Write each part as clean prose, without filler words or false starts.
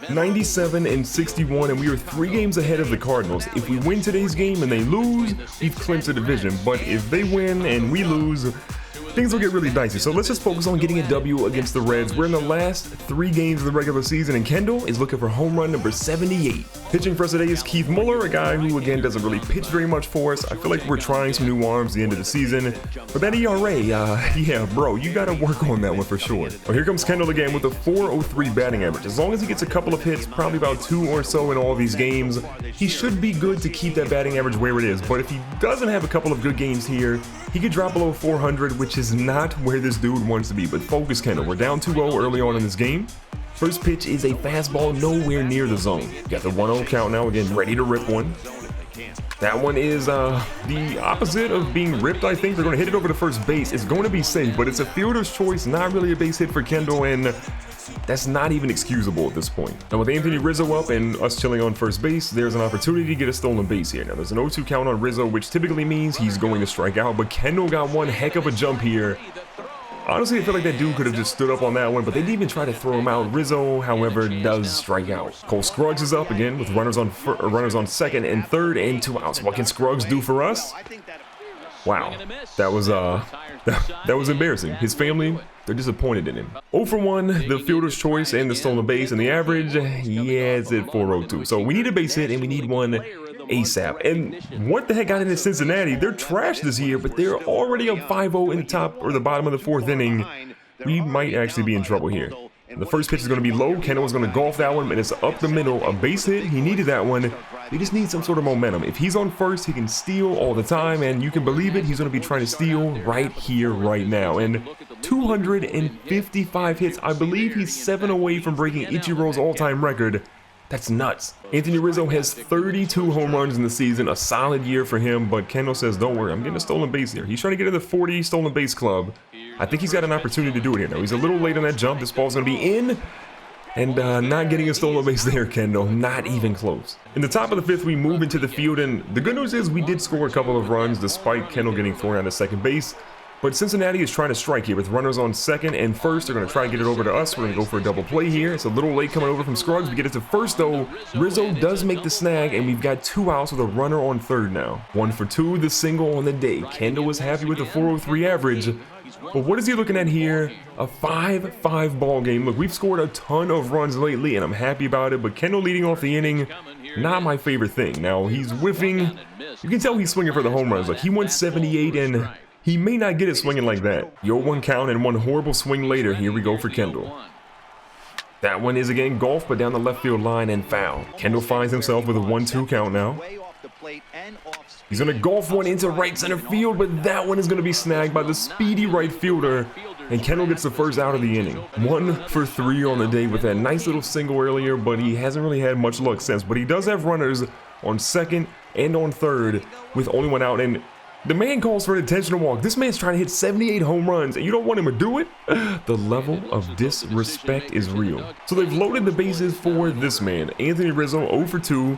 97 and 61, and we are 3 games ahead of the Cardinals. If we win today's game and they lose, we've clinched the division. But if they win and we lose, things will get really dicey. So let's just focus on getting a W against the Reds. We're in the last 3 games of the regular season, and Kendall is looking for home run number 78. Pitching for us today is Keith Muller, a guy who, again, doesn't really pitch very much for us. I feel like we're trying some new arms at the end of the season. But that ERA, yeah, bro, you got to work on that one for sure. Well, here comes Kendall again with a .403 batting average. As long as he gets a couple of hits, probably about 2 or so in all these games, he should be good to keep that batting average where it is. But if he doesn't have a couple of good games here, he could drop below 400, which is not where this dude wants to be. But focus, Kendall. We're down 2-0 early on in this game. First pitch is a fastball nowhere near the zone. Got the 1-0 count now, again, ready to rip one. That one is the opposite of being ripped, I think. They're going to hit it over to first base. It's going to be safe, but it's a fielder's choice, not really a base hit for Kendall, and that's not even excusable at this point. Now with Anthony Rizzo up and us chilling on first base, there's an opportunity to get a stolen base here. Now there's an 0-2 count on Rizzo, which typically means he's going to strike out, but Kendall got one heck of a jump here. Honestly, I feel like that dude could have just stood up on that one, but they didn't even try to throw him out. Rizzo, however, does strike out. Cole Scruggs is up again with runners on second and third and 2 outs. What can Scruggs do for us? Wow, that was embarrassing. His family, they're disappointed in him. 0 for 1, the fielder's choice and the stolen base, and the average, yeah, it's at .402. So we need a base hit and we need one ASAP. And what the heck got into Cincinnati? They're trash this year, but they're already up 5-0 in the top or the bottom of the 4th inning. We might actually be in trouble here. The first pitch is going to be low. Kendall is going to golf that one, and it's up the middle. A base hit. He needed that one. He just needs some sort of momentum. If he's on first, he can steal all the time, and you can believe it. He's going to be trying to steal right here, right now. And 255 hits. I believe he's 7 away from breaking Ichiro's all-time record. That's nuts. Anthony Rizzo has 32 home runs in the season, a solid year for him, but Kendall says, don't worry, I'm getting a stolen base here. He's trying to get in the 40 stolen base club. I think he's got an opportunity to do it here. Now, he's a little late on that jump. This ball's going to be in, and not getting a stolen base there, Kendall. Not even close. In the top of the 5th, we move into the field, and the good news is we did score a couple of runs despite Kendall getting thrown out of second base. But Cincinnati is trying to strike here with runners on second and first. They're going to try and get it over to us. We're going to go for a double play here. It's a little late coming over from Scruggs. We get it to first, though. Rizzo does make the snag, and we've got 2 outs with a runner on third now. 1 for 2, the single on the day. Kendall is happy with the .403 average. But what is he looking at here? A 5-5 ball game. Look, we've scored a ton of runs lately, and I'm happy about it. But Kendall leading off the inning, not my favorite thing. Now, he's whiffing. You can tell he's swinging for the home runs. Like, he went 78, and he may not get it swinging like that. 0-1 count and one horrible swing later. Here we go for Kendall. That one is again golf, but down the left field line and foul. Kendall finds himself with a 1-2 count now. He's going to golf one into right center field, but that one is going to be snagged by the speedy right fielder. And Kendall gets the first out of the inning. 1 for 3 on the day with that nice little single earlier, but he hasn't really had much luck since. But he does have runners on second and on third with only 1 out. And the man calls for an intentional walk. This man's trying to hit 78 home runs, and you don't want him to do it? The level of disrespect is real. So they've loaded the bases for this man. Anthony Rizzo, 0 for 2.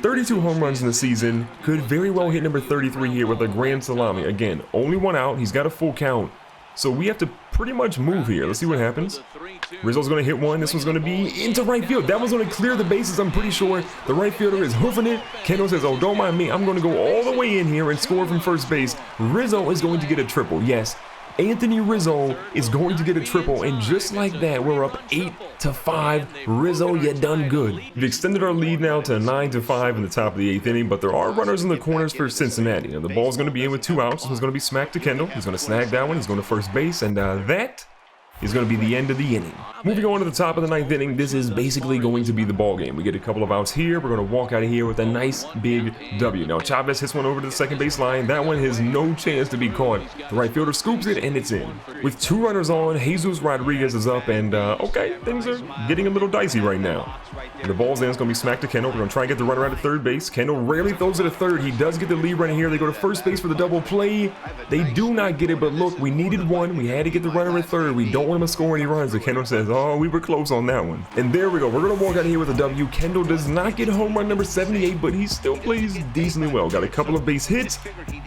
32 home runs in the season. Could very well hit number 33 here with a grand salami. Again, only 1 out. He's got a full count. So we have to pretty much move here. Let's see what happens. Rizzo's going to hit one. This one's going to be into right field. That one's going to clear the bases, I'm pretty sure. The right fielder is hoofing it. Kendall says, oh, don't mind me. I'm going to go all the way in here and score from first base. Rizzo is going to get a triple. Yes, Anthony Rizzo is going to get a triple. And just like that, we're up 8-5. Rizzo, you done good. We've extended our lead now to 9-5 in the top of the 8th inning, but there are runners in the corners for Cincinnati. Now, the ball's going to be in with 2 outs. This one's going to be smacked to Kendall. He's going to snag that one. He's going to first base, and that is going to be the end of the inning. Moving on to the top of the 9th inning, this is basically going to be the ball game. We get a couple of outs here. We're going to walk out of here with a nice big W. Now Chavez hits one over to the second base line. That one has no chance to be caught. The right fielder scoops it, and it's in. With 2 runners on, Jesus Rodriguez is up, and okay, things are getting a little dicey right now. The ball's in. It's going to be smacked to Kendall. We're going to try and get the runner out of third base. Kendall rarely throws it at third. He does get the lead runner here. They go to first base for the double play. They do not get it, but look, we needed one. We had to get the runner at third. We don't want him to score any runs. So Kendall says, oh, we were close on that one. And there we go. We're going to walk out of here with a W. Kendall does not get home run number 78, but he still plays decently well. Got a couple of base hits.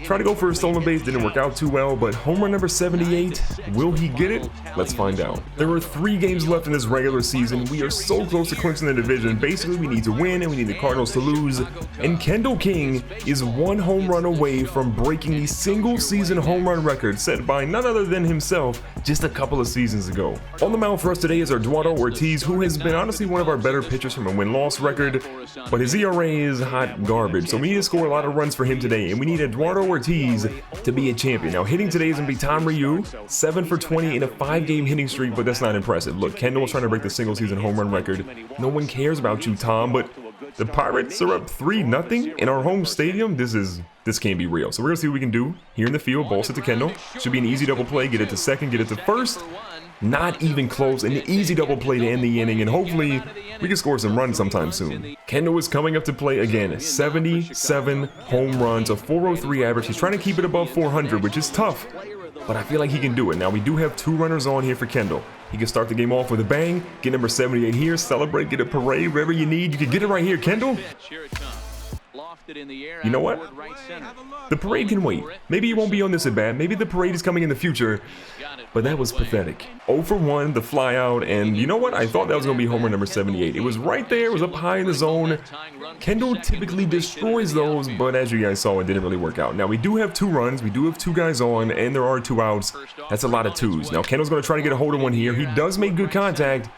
Tried to go for a stolen base. Didn't work out too well, but home run number 78, will he get it? Let's find out. There are 3 games left in this regular season. We are so close to clinching the division. Basically, we need to win and we need the Cardinals to lose. And Kendall King is 1 home run away from breaking the single season home run record set by none other than himself just a couple of seasons ago. On the mound for us today is Eduardo Ortiz, who has been honestly one of our better pitchers from a win-loss record, but his ERA is hot garbage. So we need to score a lot of runs for him today, and we need Eduardo Ortiz to be a champion. Now, hitting today is going to be Tom Ryu, 7 for 20 in a 5-game hitting streak, but that's not impressive. Look, Kendall's trying to break the single season home run record. No one cares about you, Tom, but the Pirates are up 3-0 in our home stadium. This can't be real. So we're gonna see what we can do here in the field. Ball set to Kendall. Should be an easy double play. Get it to second, get it to first. Not even close. An easy double play to end the inning, and hopefully we can score some runs sometime soon. Kendall is coming up to play again. 77 home runs, a 403 average. He's trying to keep it above 400, which is tough, but I feel like he can do it. Now, we do have 2 runners on here for Kendall. He can start the game off with a bang, get number 78 here, celebrate, get a parade, wherever you need. You can get it right here, Kendall. You know what? The parade can wait. Maybe it won't be on this at bat. Maybe the parade is coming in the future. But that was pathetic. 0 for 1, the fly out, and you know what? I thought that was going to be homer number 78. It was right there. It was up high in the zone. Kendall typically destroys those, but as you guys saw, it didn't really work out. Now, we do have 2 runs. We do have 2 guys on, and there are 2 outs. That's a lot of 2s. Now, Kendall's going to try to get a hold of one here. He does make good contact,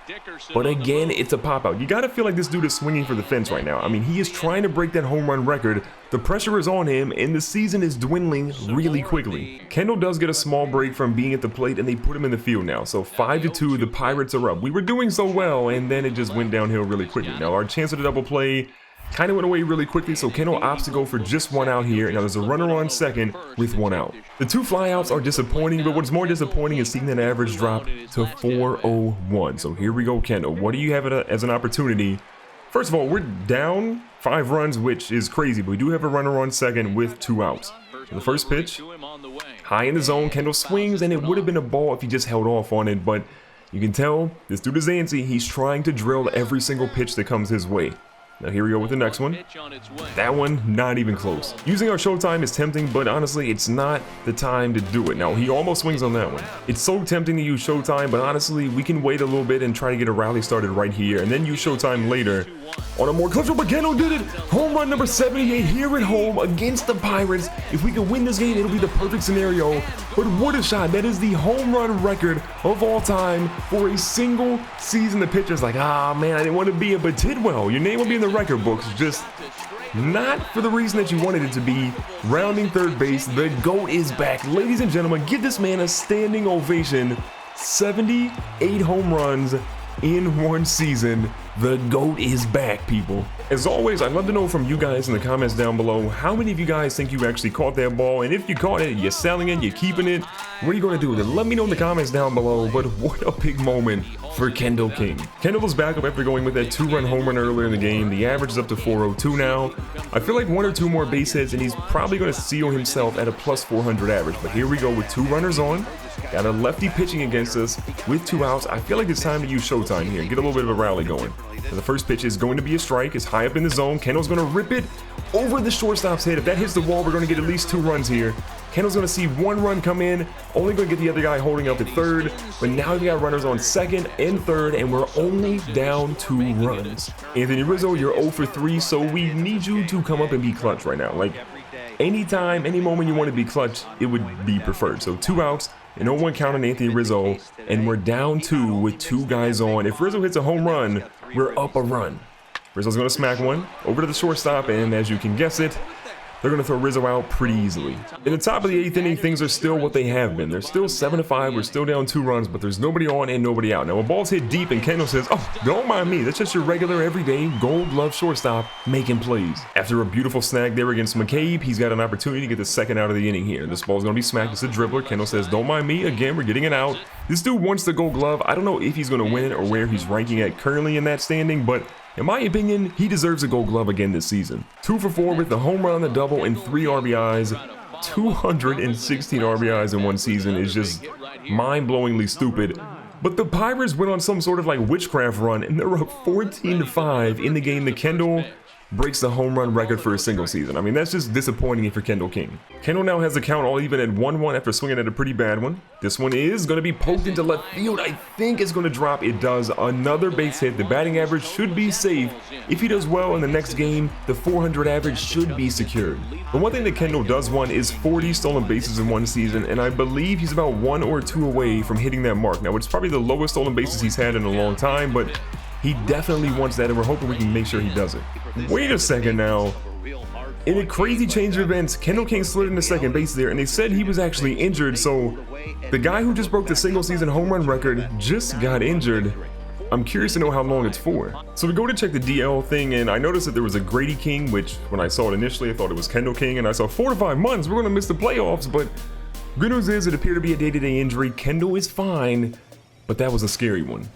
but again, it's a pop-out. You got to feel like this dude is swinging for the fence right now. I mean, he is trying to break that home run record. The pressure is on him, and the season is dwindling really quickly. Kendall does get a small break from being at the plate, and they put him in the field now. So 5-2, the Pirates are up. We were doing so well, and then it just went downhill really quickly. Now, our chance at a double play kind of went away really quickly, so Kendall opts to go for just 1 out here. Now, there's a runner on second with 1 out. The 2 flyouts are disappointing, but what's more disappointing is seeing that average drop to 401. So here we go, Kendall. What do you have as an opportunity? First of all, we're down 5 runs, which is crazy, but we do have a runner on second with 2 outs. So the first pitch, high in the zone, Kendall swings, and it would have been a ball if he just held off on it, but you can tell this dude is antsy. He's trying to drill every single pitch that comes his way. Now here we go with the next one. That one, not even close. Using our showtime is tempting, but honestly, it's not the time to do it. Now, he almost swings on that one. It's so tempting to use showtime, but honestly, we can wait a little bit and try to get a rally started right here, and then use showtime later on a more clutch. But Kendall did it! Home run number 78 here at home against the Pirates. If we can win this game, it'll be the perfect scenario. But what a shot. That is the home run record of all time for a single season. The pitcher's like, ah, man, I didn't want to be it, but did well. Your name will be in the record books, just not for the reason that you wanted it to be. Rounding third base, the GOAT is back. Ladies and gentlemen, give this man a standing ovation. 78 home runs in 1 season. The GOAT is back, people. As always, I'd love to know from you guys in the comments down below, how many of you guys think you actually caught that ball? And if you caught it, you're selling it, you're keeping it, what are you going to do with it? Let me know in the comments down below. But what a big moment for Kendall King. Kendall was back up after going with that 2-run home run earlier in the game. The average is up to 402 now. I feel like 1 or 2 more base hits, and he's probably going to seal himself at a plus 400 average. But here we go with 2 runners on. Got a lefty pitching against us with 2 outs. I feel like it's time to use showtime here and get a little bit of a rally going. So the first pitch is going to be a strike. It's high up in the zone. Kendall's going to rip it over the shortstop's head. If that hits the wall, we're going to get at least 2 runs here. Kendall's going to see 1 run come in. Only going to get the other guy holding up at third. But now we got runners on second and third, and we're only down 2 runs. Anthony Rizzo, you're 0 for 3, so we need you to come up and be clutch right now. Like, anytime, any moment you want to be clutch, it would be preferred. So 2 outs. And 0-1 count on Anthony Rizzo, and we're down 2 with 2 guys on. If Rizzo hits a home run, we're up a run. Rizzo's going to smack one over to the shortstop, and as you can guess it, they're going to throw Rizzo out pretty easily. In the top of the 8th inning, things are still what they have been. They're still 7-5. We're still down 2 runs, but there's nobody on and nobody out. Now, a ball's hit deep, and Kendall says, oh, don't mind me. That's just your regular, everyday, gold glove shortstop making plays. After a beautiful snag there against McCabe, he's got an opportunity to get the 2nd out of the inning here. This ball's going to be smacked. It's a dribbler. Kendall says, don't mind me. Again, we're getting it out. This dude wants the gold glove. I don't know if he's going to win it or where he's ranking at currently in that standing, but In my opinion, he deserves a Gold Glove again this season. 2 for 4 with the home run, the double, and 3 RBIs. 216 RBIs in one season is just mind-blowingly stupid. But the Pirates went on some sort of like witchcraft run, and they're up 14-5 in the game that Kendall breaks the home run record for a single season. I mean, that's just disappointing if you're Kendall King. Kendall now has the count all even at 1-1 after swinging at a pretty bad one. This one is going to be poked into left field. I think it's going to drop. It does. Another base hit. The batting average should be safe. If he does well in the next game, the 400 average should be secured. The one thing that Kendall does want is 40 stolen bases in one season, and I believe he's about 1 or 2 away from hitting that mark. Now, it's probably the lowest stolen bases he's had in a long time, but he definitely wants that, and we're hoping we can make sure he does it. Wait a second now. In a crazy change of events, Kendall King slid into second base there, and they said he was actually injured, so the guy who just broke the single season home run record just got injured. I'm curious to know how long it's for. So we go to check the DL thing, and I noticed that there was a Grady King, which when I saw it initially, I thought it was Kendall King, and I saw 4 to 5 months, we're gonna miss the playoffs, but good news is it appeared to be a day-to-day injury. Kendall is fine, but that was a scary one.